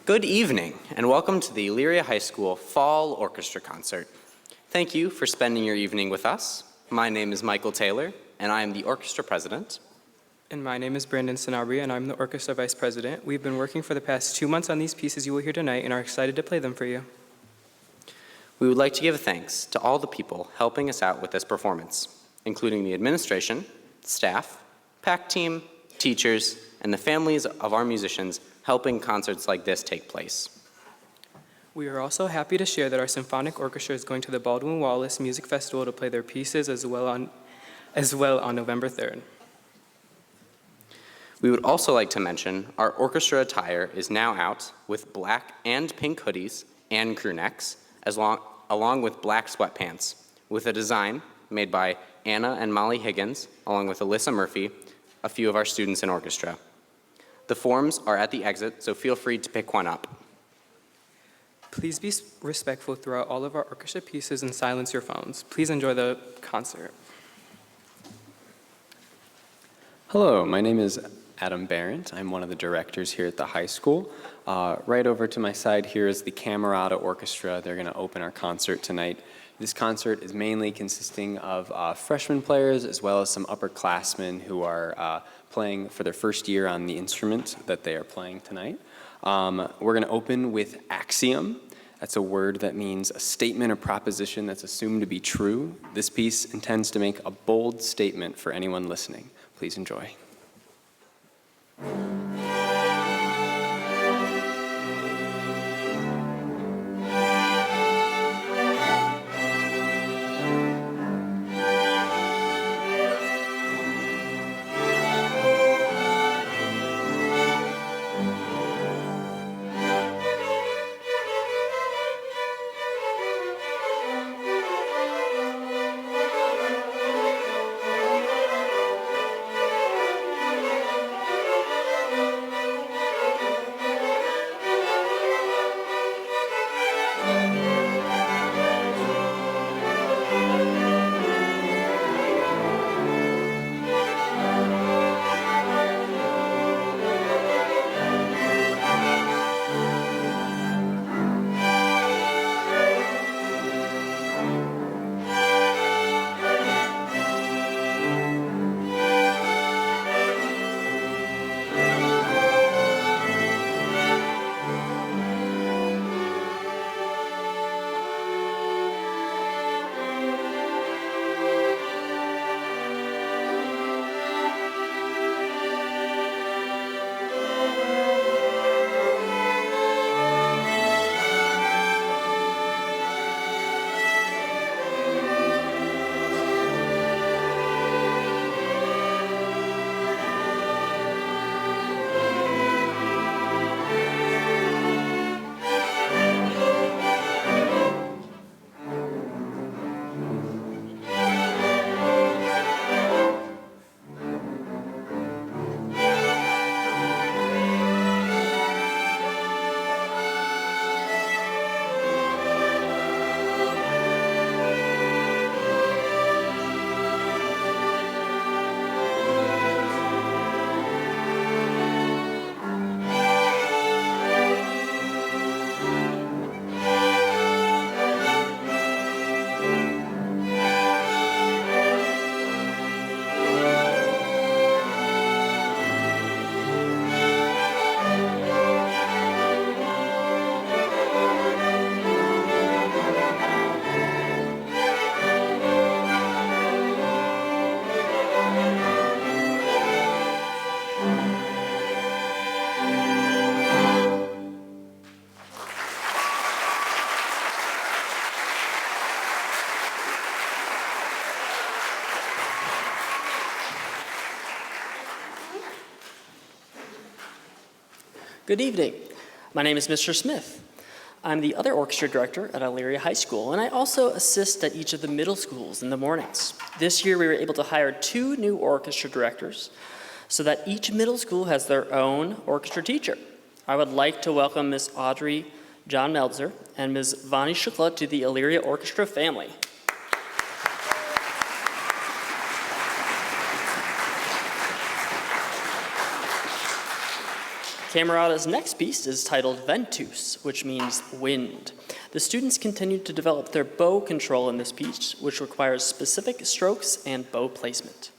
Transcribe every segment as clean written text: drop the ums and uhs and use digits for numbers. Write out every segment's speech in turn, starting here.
Good evening, and welcome to the Elyria High School Fall Orchestra Concert. Thank you for spending your evening with us. My name is Michael Taylor, and I am the orchestra president. And my name is Brandon Sanabria, and I'm the orchestra vice president. We've been working for the past 2 months on these pieces you will hear tonight and are excited to play them for you. We would like to give a thanks to all the people helping us out with this performance, including the administration, staff, PAC team, teachers, and the families of our musicians helping concerts like this take place. We are also happy to share that our Symphonic Orchestra is going to the Baldwin Wallace Music Festival to play their pieces as well on November 3rd. We would also like to mention our orchestra attire is now out with black and pink hoodies and crew necks, along with black sweatpants, with a design made by Anna and Molly Higgins, along with Alyssa Murphy, a few of our students in orchestra. The forms are at the exit, so feel free to pick one up. Please be respectful throughout all of our orchestra pieces and silence your phones. Please enjoy the concert. Hello, my name is Adam Barrett. I'm one of the directors here at the high school. Right over to my side here is the Camerata Orchestra. They're going to open our concert tonight. This concert is mainly consisting of freshman players as well as some upperclassmen who are playing for their first year on the instrument that they are playing tonight. We're going to open with axiom. That's a word that means a statement or proposition that's assumed to be true. This piece intends to make a bold statement for anyone listening. Please enjoy. Good evening. My name is Mr. Smith. I'm the other orchestra director at Elyria High School, and I also assist at each of the middle schools in the mornings. This year, we were able to hire 2 new orchestra directors so that each middle school has their own orchestra teacher. I would like to welcome Ms. Audrey John Meltzer and Ms. Vani Shukla to the Elyria Orchestra family. Camerata's next piece is titled Ventus, which means wind. The students continued to develop their bow control in this piece, which requires specific strokes and bow placement.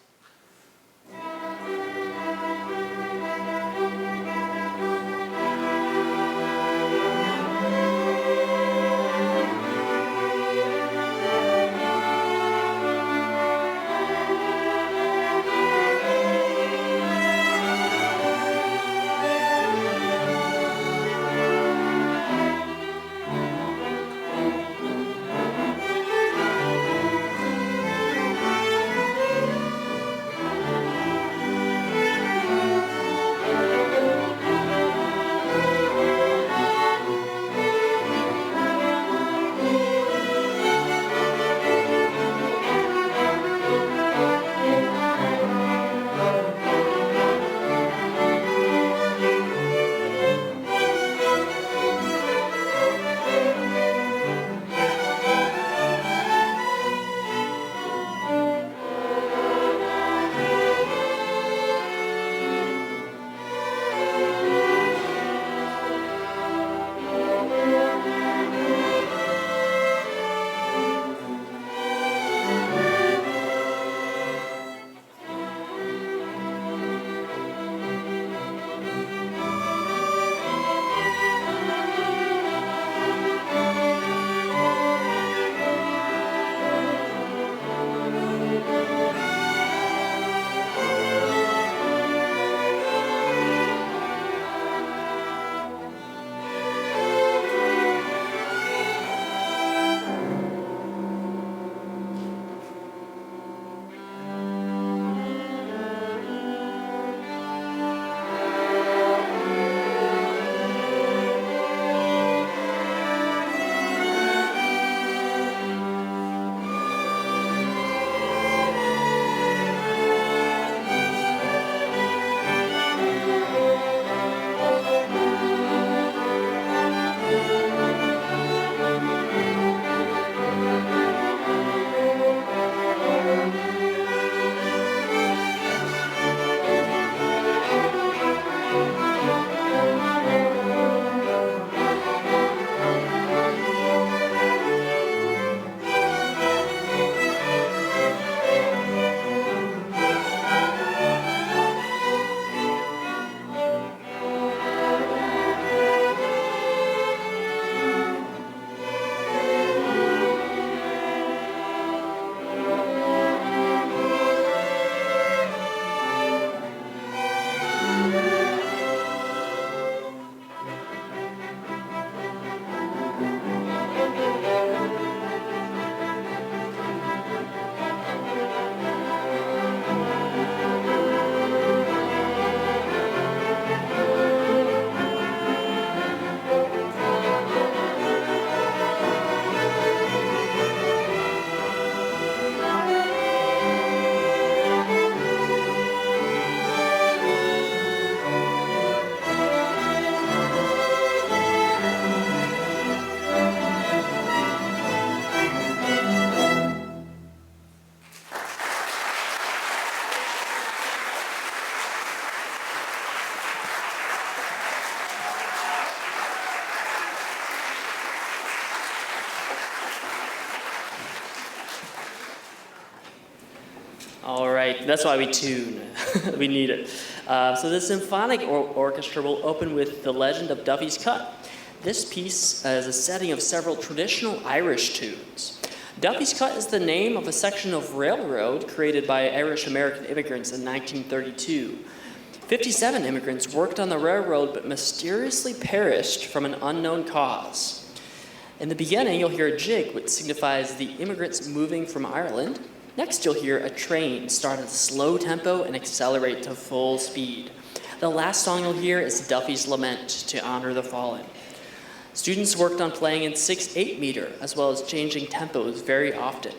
All right, that's why we tune. We need it. So the Symphonic Orchestra will open with The Legend of Duffy's Cut. This piece is a setting of several traditional Irish tunes. Duffy's Cut is the name of a section of railroad created by Irish-American immigrants in 1932. 57 immigrants worked on the railroad but mysteriously perished from an unknown cause. In the beginning, you'll hear a jig, which signifies the immigrants moving from Ireland. Next, you'll hear a train start at a slow tempo and accelerate to full speed. The last song you'll hear is Duffy's Lament to honor the fallen. Students worked on playing in 6/8 meter, as well as changing tempos very often.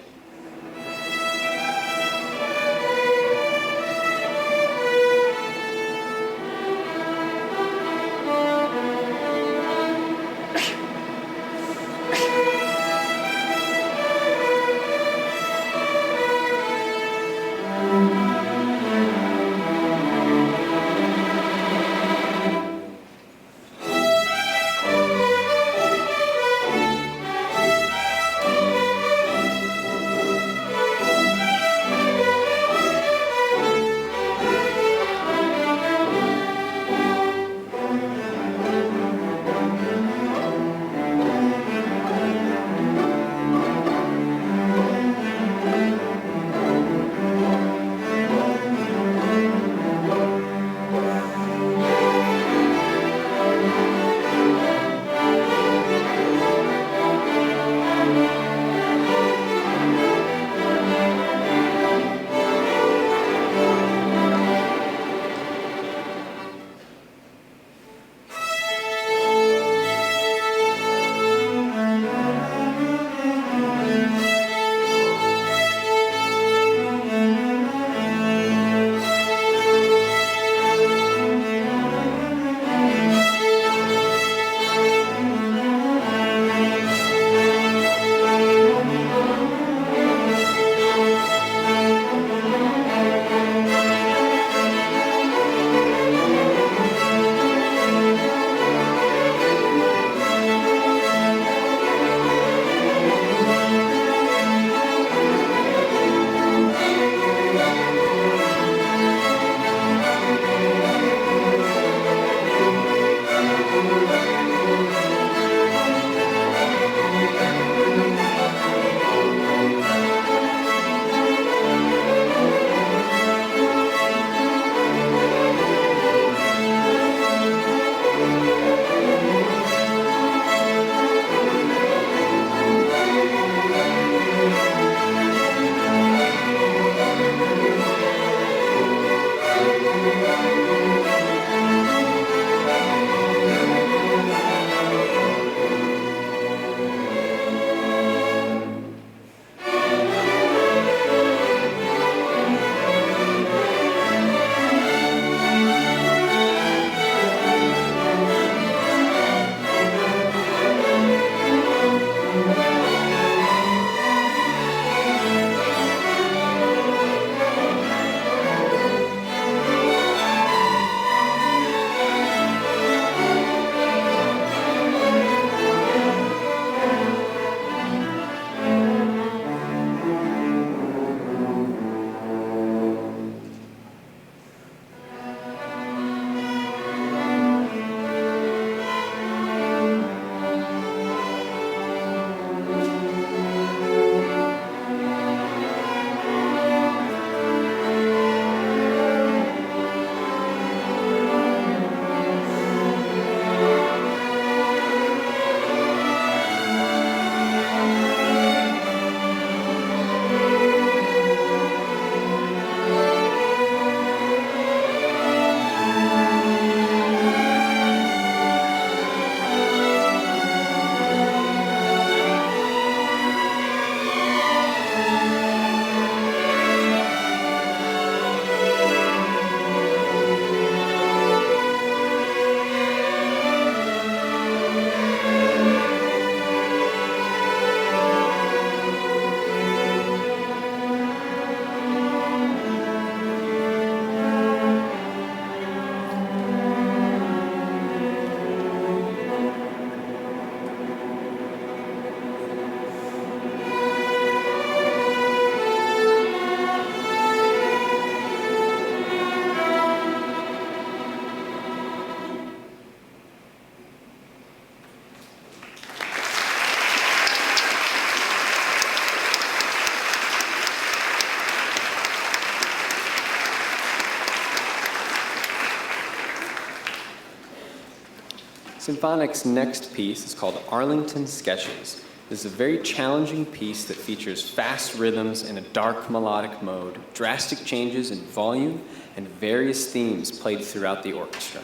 Symphonic's next piece is called Arlington Sketches. This is a very challenging piece that features fast rhythms in a dark melodic mode, drastic changes in volume, and various themes played throughout the orchestra.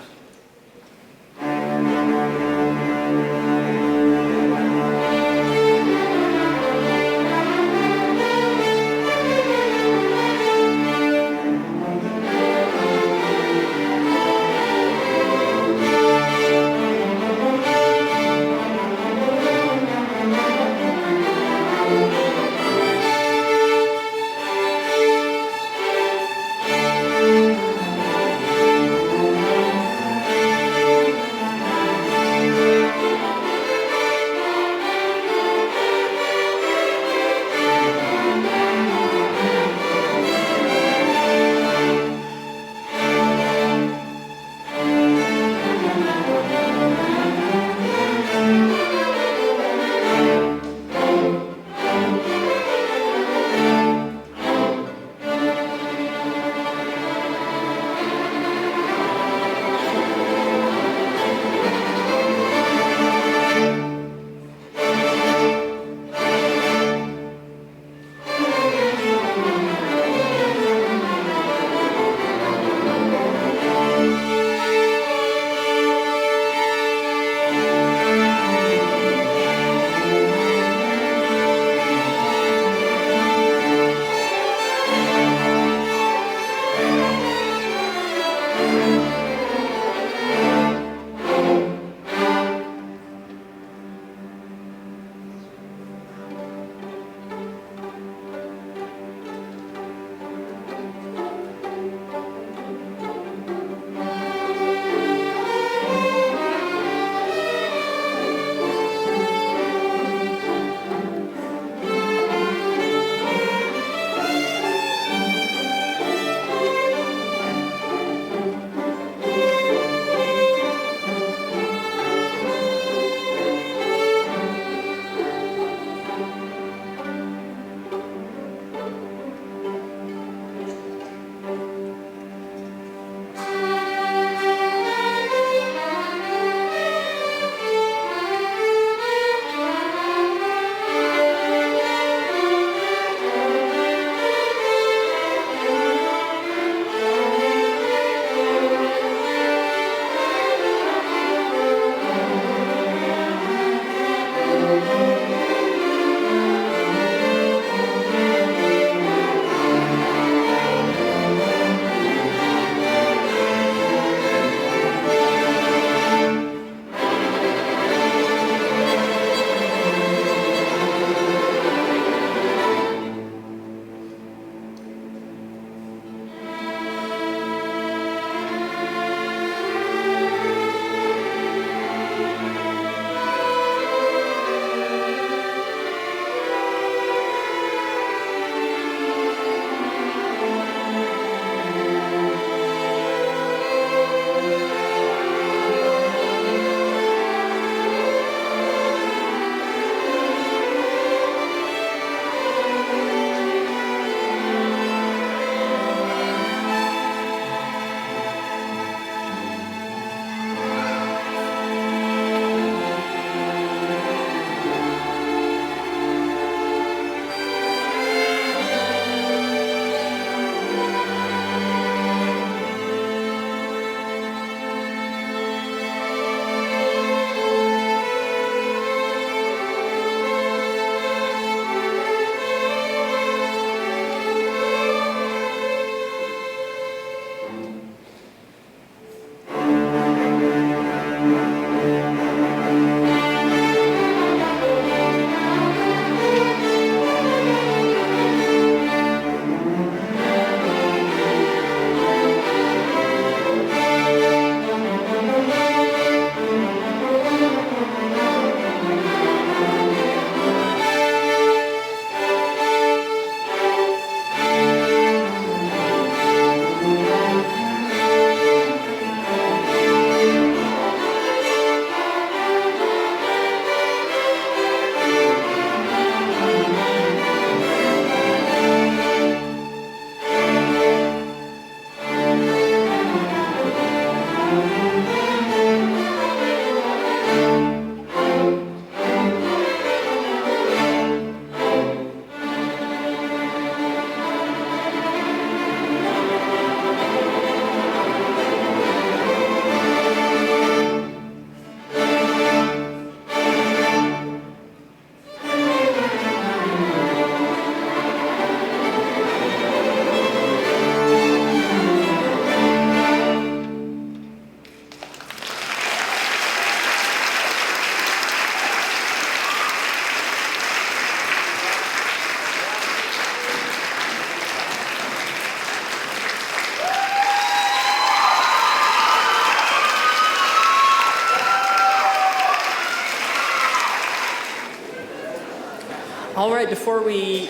All right, before we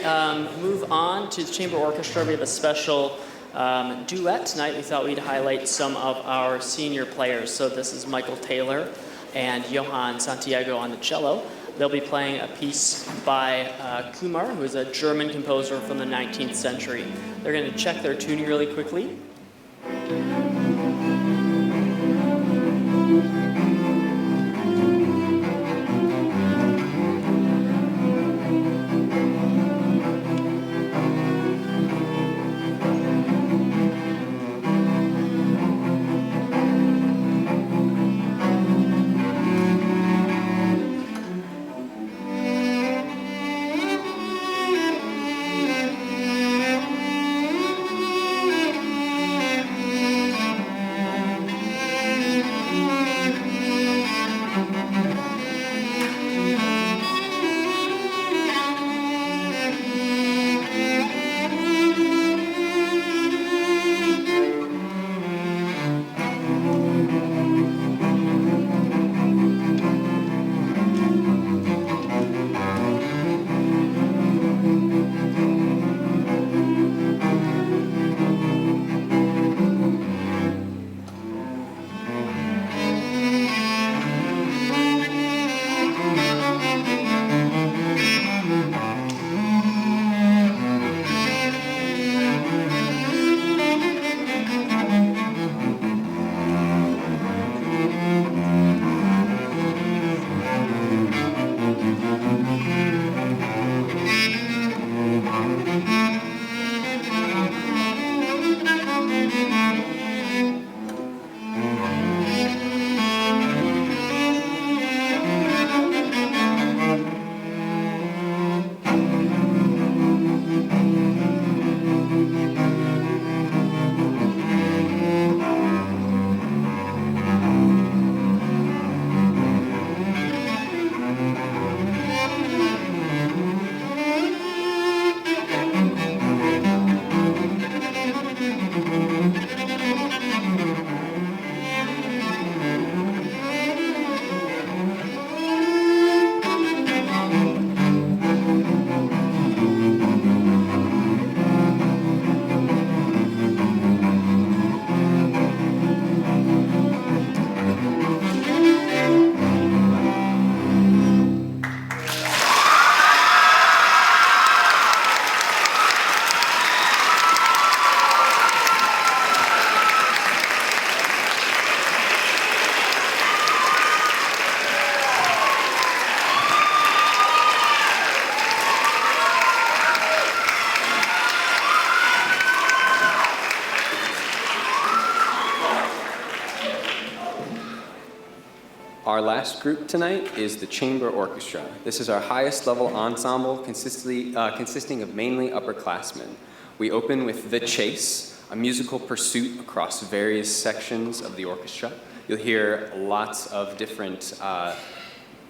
move on to the chamber orchestra, we have a special duet tonight. We thought we'd highlight some of our senior players. So this is Michael Taylor and Johann Santiago on the cello. They'll be playing a piece by Kumar, who is a German composer from the 19th century. They're going to check their tuning really quickly. Our last group tonight is the Chamber Orchestra. This is our highest level ensemble consisting of mainly upperclassmen. We open with The Chase, a musical pursuit across various sections of the orchestra. You'll hear lots of different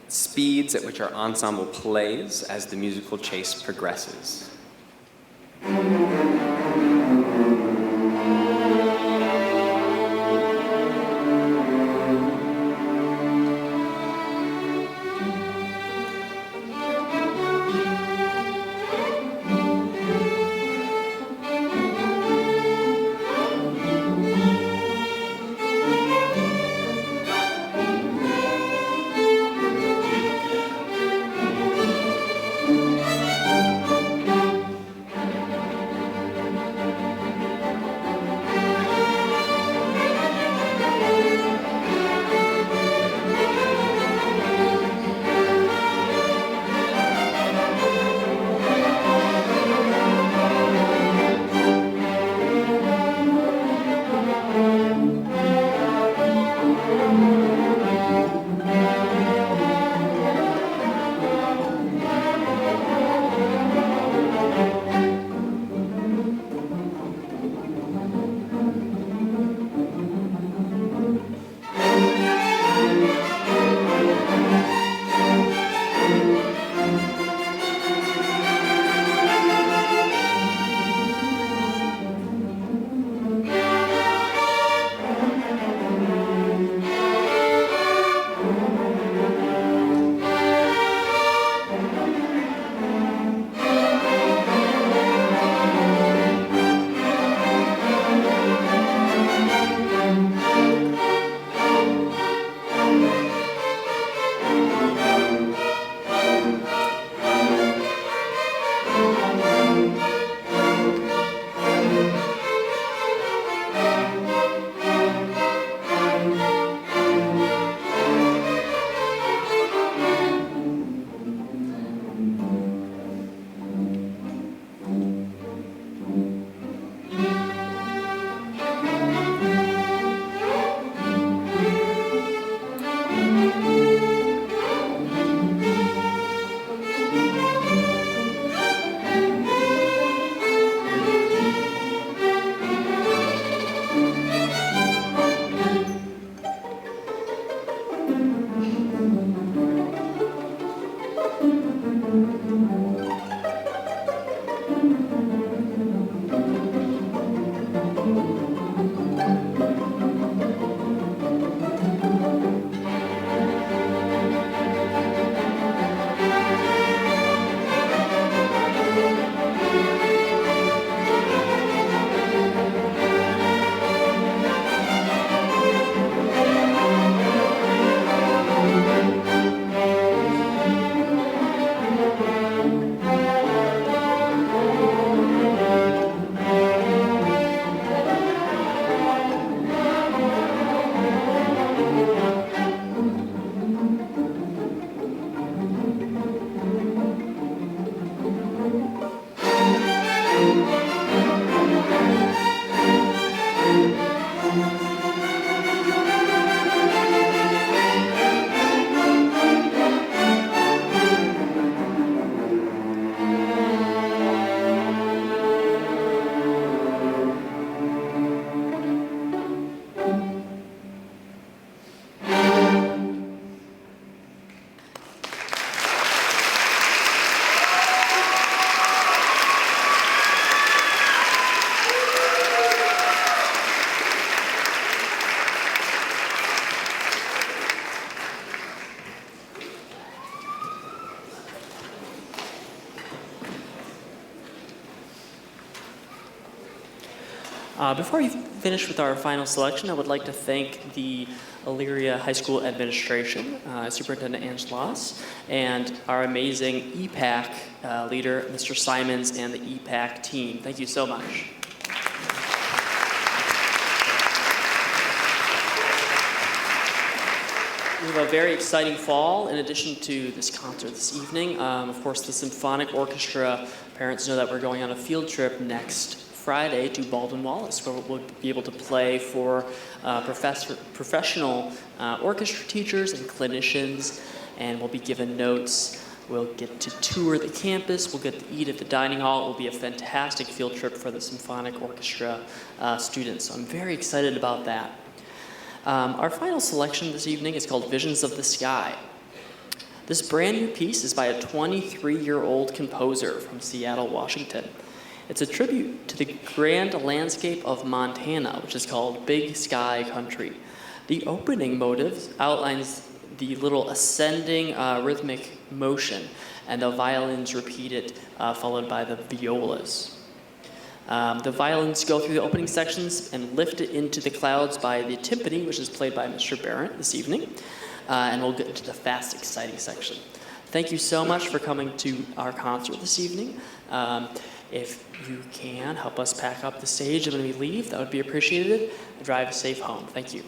speeds at which our ensemble plays as the musical chase progresses. Before we finish with our final selection, I would like to thank the Elyria High School administration, Superintendent Angelos, and our amazing EPAC leader, Mr. Simons, and the EPAC team. Thank you so much. We have a very exciting fall in addition to this concert this evening. Of course, the Symphonic Orchestra, parents know that we're going on a field trip next Friday to Baldwin-Wallace, where we'll be able to play for professional orchestra teachers and clinicians, and we'll be given notes. We'll get to tour the campus. We'll get to eat at the dining hall. It will be a fantastic field trip for the Symphonic Orchestra students. So I'm very excited about that. Our final selection this evening is called Visions of the Sky. This brand new piece is by a 23-year-old composer from Seattle, Washington. It's a tribute to the grand landscape of Montana, which is called Big Sky Country. The opening motive outlines the little ascending rhythmic motion, and the violins repeat it, followed by the violas. The violins go through the opening sections and lift it into the clouds by the timpani, which is played by Mr. Barrett this evening, and we'll get into the fast, exciting section. Thank you so much for coming to our concert this evening. If you can, help us pack up the stage when we leave. That would be appreciated. Drive safe home. Thank you.